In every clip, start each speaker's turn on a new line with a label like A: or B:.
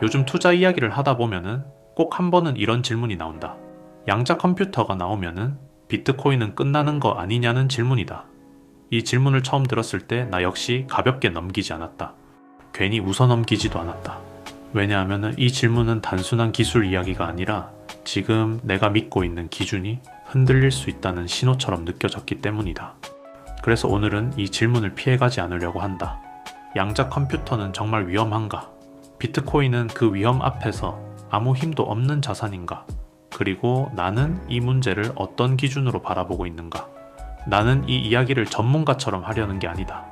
A: 요즘 투자 이야기를 하다 보면은 꼭 한 번은 이런 질문이 나온다. 양자 컴퓨터가 나오면은 비트코인은 끝나는 거 아니냐는 질문이다. 이 질문을 처음 들었을 때 나 역시 가볍게 넘기지 않았다. 괜히 웃어 넘기지도 않았다. 왜냐하면 이 질문은 단순한 기술 이야기가 아니라 지금 내가 믿고 있는 기준이 흔들릴 수 있다는 신호처럼 느껴졌기 때문이다. 그래서 오늘은 이 질문을 피해가지 않으려고 한다. 양자 컴퓨터는 정말 위험한가? 비트코인은 그 위험 앞에서 아무 힘도 없는 자산인가? 그리고 나는 이 문제를 어떤 기준으로 바라보고 있는가? 나는 이 이야기를 전문가처럼 하려는 게 아니다.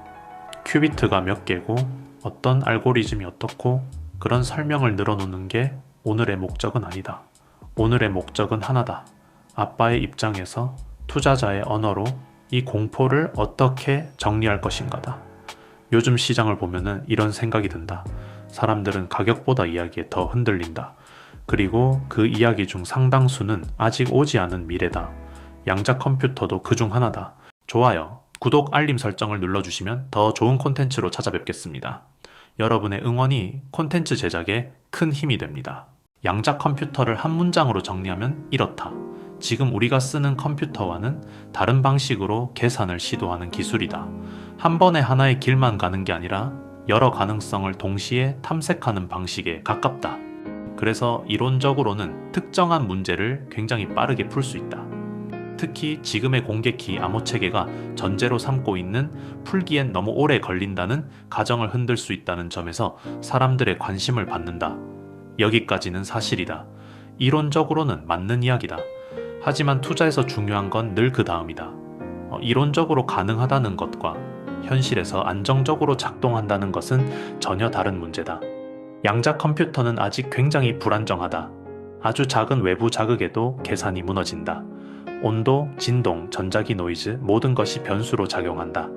A: 큐비트가 몇 개고 어떤 알고리즘이 어떻고 그런 설명을 늘어놓는 게 오늘의 목적은 아니다. 오늘의 목적은 하나다. 아빠의 입장에서 투자자의 언어로 이 공포를 어떻게 정리할 것인가다. 요즘 시장을 보면은 이런 생각이 든다. 사람들은 가격보다 이야기에 더 흔들린다. 그리고 그 이야기 중 상당수는 아직 오지 않은 미래다. 양자 컴퓨터도 그중 하나다. 좋아요, 구독, 알림 설정을 눌러주시면 더 좋은 콘텐츠로 찾아뵙겠습니다. 여러분의 응원이 콘텐츠 제작에 큰 힘이 됩니다. 양자 컴퓨터를 한 문장으로 정리하면 이렇다. 지금 우리가 쓰는 컴퓨터와는 다른 방식으로 계산을 시도하는 기술이다. 한 번에 하나의 길만 가는 게 아니라 여러 가능성을 동시에 탐색하는 방식에 가깝다. 그래서 이론적으로는 특정한 문제를 굉장히 빠르게 풀 수 있다. 특히 지금의 공개키 암호체계가 전제로 삼고 있는 풀기엔 너무 오래 걸린다는 가정을 흔들 수 있다는 점에서 사람들의 관심을 받는다. 여기까지는 사실이다. 이론적으로는 맞는 이야기다. 하지만 투자에서 중요한 건 늘 그 다음이다. 이론적으로 가능하다는 것과 현실에서 안정적으로 작동한다는 것은 전혀 다른 문제다. 양자 컴퓨터는 아직 굉장히 불안정하다. 아주 작은 외부 자극에도 계산이 무너진다. 온도, 진동, 전자기 노이즈 모든 것이 변수로 작용한다.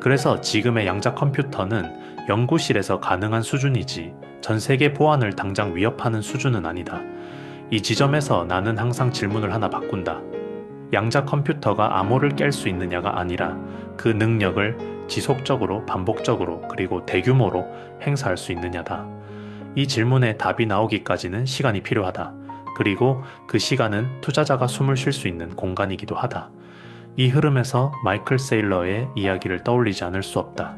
A: 그래서 지금의 양자 컴퓨터는 연구실에서 가능한 수준이지 전 세계 보안을 당장 위협하는 수준은 아니다. 이 지점에서 나는 항상 질문을 하나 바꾼다. 양자 컴퓨터가 암호를 깰 수 있느냐가 아니라 그 능력을 지속적으로 반복적으로 그리고 대규모로 행사할 수 있느냐다. 이 질문에 답이 나오기까지는 시간이 필요하다. 그리고 그 시간은 투자자가 숨을 쉴 수 있는 공간이기도 하다. 이 흐름에서 마이클 세일러의 이야기를 떠올리지 않을 수 없다.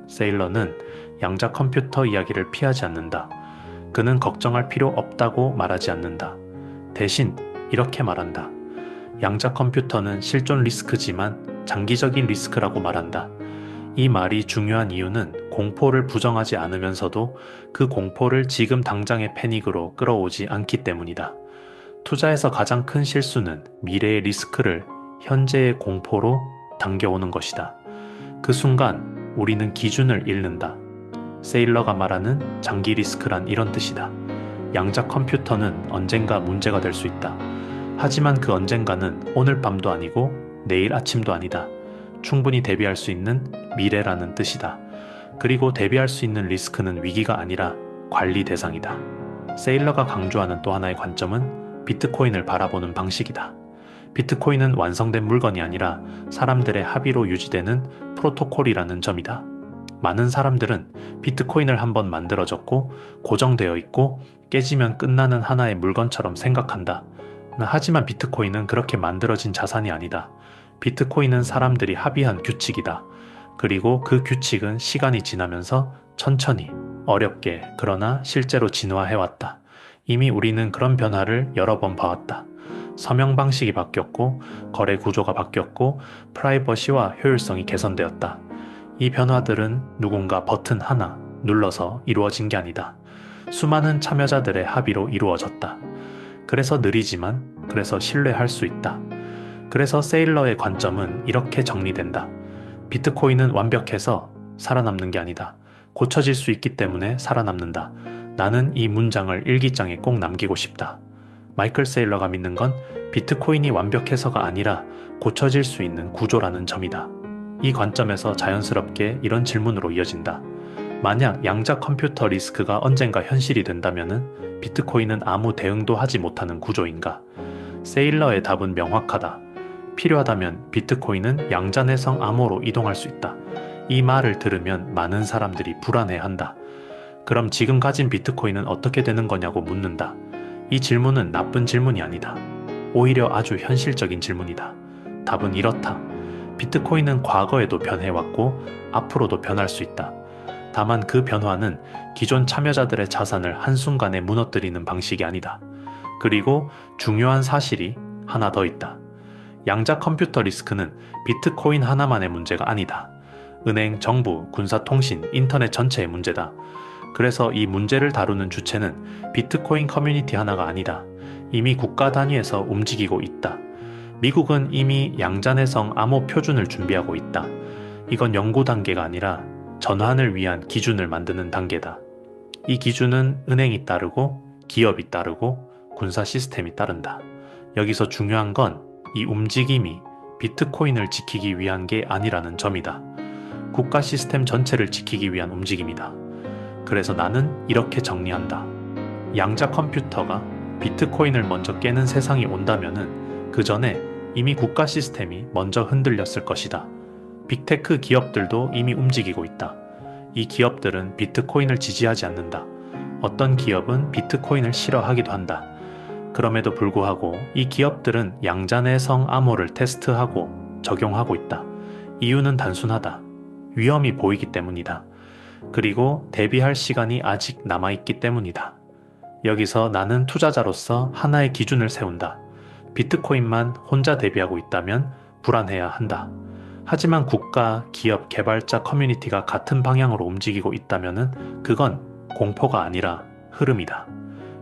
A: 세일러는 양자 컴퓨터 이야기를 피하지 않는다. 그는 걱정할 필요 없다고 말하지 않는다. 대신 이렇게 말한다. 양자 컴퓨터는 실존 리스크지만 장기적인 리스크라고 말한다. 이 말이 중요한 이유는 공포를 부정하지 않으면서도 그 공포를 지금 당장의 패닉으로 끌어오지 않기 때문이다. 투자에서 가장 큰 실수는 미래의 리스크를 현재의 공포로 당겨오는 것이다. 그 순간 우리는 기준을 잃는다. 세일러가 말하는 장기 리스크란 이런 뜻이다. 양자 컴퓨터는 언젠가 문제가 될 수 있다. 하지만 그 언젠가는 오늘 밤도 아니고 내일 아침도 아니다. 충분히 대비할 수 있는 미래라는 뜻이다. 그리고 대비할 수 있는 리스크는 위기가 아니라 관리 대상이다. 세일러가 강조하는 또 하나의 관점은 비트코인을 바라보는 방식이다. 비트코인은 완성된 물건이 아니라 사람들의 합의로 유지되는 프로토콜이라는 점이다. 많은 사람들은 비트코인을 한번 만들어졌고 고정되어 있고 깨지면 끝나는 하나의 물건처럼 생각한다. 하지만 비트코인은 그렇게 만들어진 자산이 아니다. 비트코인은 사람들이 합의한 규칙이다. 그리고 그 규칙은 시간이 지나면서 천천히, 어렵게, 그러나 실제로 진화해왔다. 이미 우리는 그런 변화를 여러 번 봐왔다. 서명 방식이 바뀌었고, 거래 구조가 바뀌었고, 프라이버시와 효율성이 개선되었다. 이 변화들은 누군가 버튼 하나 눌러서 이루어진 게 아니다. 수많은 참여자들의 합의로 이루어졌다. 그래서 느리지만, 그래서 신뢰할 수 있다. 그래서 세일러의 관점은 이렇게 정리된다. 비트코인은 완벽해서 살아남는 게 아니다. 고쳐질 수 있기 때문에 살아남는다. 나는 이 문장을 일기장에 꼭 남기고 싶다. 마이클 세일러가 믿는 건 비트코인이 완벽해서가 아니라 고쳐질 수 있는 구조라는 점이다. 이 관점에서 자연스럽게 이런 질문으로 이어진다. 만약 양자 컴퓨터 리스크가 언젠가 현실이 된다면 비트코인은 아무 대응도 하지 못하는 구조인가? 세일러의 답은 명확하다. 필요하다면 비트코인은 양자내성 암호로 이동할 수 있다. 이 말을 들으면 많은 사람들이 불안해한다. 그럼 지금 가진 비트코인은 어떻게 되는 거냐고 묻는다. 이 질문은 나쁜 질문이 아니다. 오히려 아주 현실적인 질문이다. 답은 이렇다. 비트코인은 과거에도 변해왔고 앞으로도 변할 수 있다. 다만 그 변화는 기존 참여자들의 자산을 한순간에 무너뜨리는 방식이 아니다. 그리고 중요한 사실이 하나 더 있다. 양자 컴퓨터 리스크는 비트코인 하나만의 문제가 아니다. 은행, 정부, 군사통신, 인터넷 전체의 문제다. 그래서 이 문제를 다루는 주체는 비트코인 커뮤니티 하나가 아니다. 이미 국가 단위에서 움직이고 있다. 미국은 이미 양자내성 암호 표준을 준비하고 있다. 이건 연구 단계가 아니라 전환을 위한 기준을 만드는 단계다. 이 기준은 은행이 따르고 기업이 따르고 군사 시스템이 따른다. 여기서 중요한 건 이 움직임이 비트코인을 지키기 위한 게 아니라는 점이다. 국가 시스템 전체를 지키기 위한 움직임이다. 그래서 나는 이렇게 정리한다. 양자 컴퓨터가 비트코인을 먼저 깨는 세상이 온다면은 그 전에 이미 국가 시스템이 먼저 흔들렸을 것이다. 빅테크 기업들도 이미 움직이고 있다. 이 기업들은 비트코인을 지지하지 않는다. 어떤 기업은 비트코인을 싫어하기도 한다. 그럼에도 불구하고 이 기업들은 양자내성 암호를 테스트하고 적용하고 있다. 이유는 단순하다. 위험이 보이기 때문이다. 그리고 대비할 시간이 아직 남아있기 때문이다. 여기서 나는 투자자로서 하나의 기준을 세운다. 비트코인만 혼자 대비하고 있다면 불안해야 한다. 하지만 국가, 기업, 개발자 커뮤니티가 같은 방향으로 움직이고 있다면 그건 공포가 아니라 흐름이다.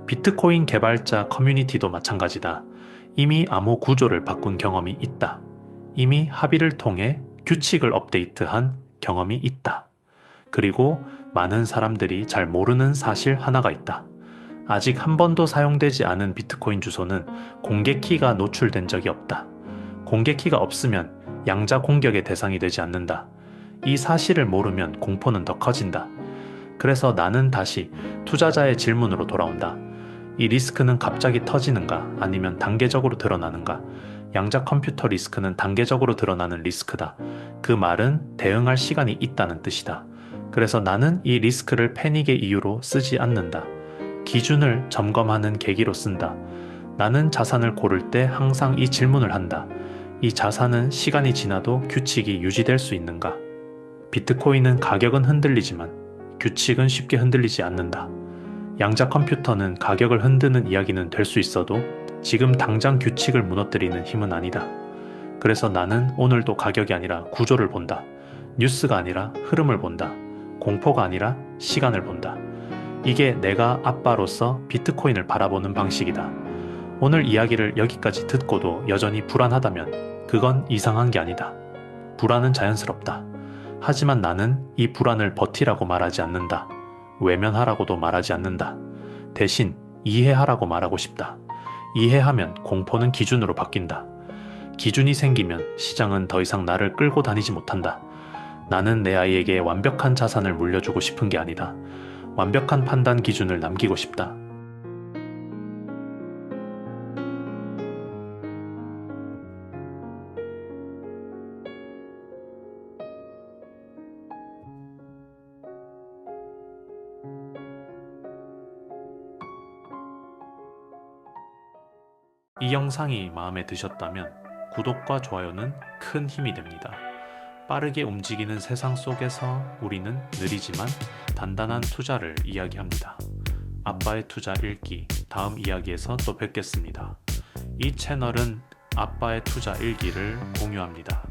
A: 비트코인 개발자 커뮤니티도 마찬가지다. 이미 암호 구조를 바꾼 경험이 있다. 이미 합의를 통해 규칙을 업데이트한 경험이 있다. 그리고 많은 사람들이 잘 모르는 사실 하나가 있다. 아직 한 번도 사용되지 않은 비트코인 주소는 공개 키가 노출된 적이 없다. 공개 키가 없으면 양자 공격의 대상이 되지 않는다. 이 사실을 모르면 공포는 더 커진다. 그래서 나는 다시 투자자의 질문으로 돌아온다. 이 리스크는 갑자기 터지는가 아니면 단계적으로 드러나는가? 양자 컴퓨터 리스크는 단계적으로 드러나는 리스크다. 그 말은 대응할 시간이 있다는 뜻이다. 그래서 나는 이 리스크를 패닉의 이유로 쓰지 않는다. 기준을 점검하는 계기로 쓴다. 나는 자산을 고를 때 항상 이 질문을 한다. 이 자산은 시간이 지나도 규칙이 유지될 수 있는가? 비트코인은 가격은 흔들리지만 규칙은 쉽게 흔들리지 않는다. 양자 컴퓨터는 가격을 흔드는 이야기는 될 수 있어도 지금 당장 규칙을 무너뜨리는 힘은 아니다. 그래서 나는 오늘도 가격이 아니라 구조를 본다. 뉴스가 아니라 흐름을 본다. 공포가 아니라 시간을 본다. 이게 내가 아빠로서 비트코인을 바라보는 방식이다. 오늘 이야기를 여기까지 듣고도 여전히 불안하다면 그건 이상한 게 아니다. 불안은 자연스럽다. 하지만 나는 이 불안을 버티라고 말하지 않는다. 외면하라고도 말하지 않는다. 대신 이해하라고 말하고 싶다. 이해하면 공포는 기준으로 바뀐다. 기준이 생기면 시장은 더 이상 나를 끌고 다니지 못한다. 나는 내 아이에게 완벽한 자산을 물려주고 싶은 게 아니다. 완벽한 판단 기준을 남기고 싶다. 이 영상이 마음에 드셨다면 구독과 좋아요는 큰 힘이 됩니다. 빠르게 움직이는 세상 속에서 우리는 느리지만 단단한 투자를 이야기합니다. 아빠의 투자 일기 다음 이야기에서 또 뵙겠습니다. 이 채널은 아빠의 투자 일기를 공유합니다.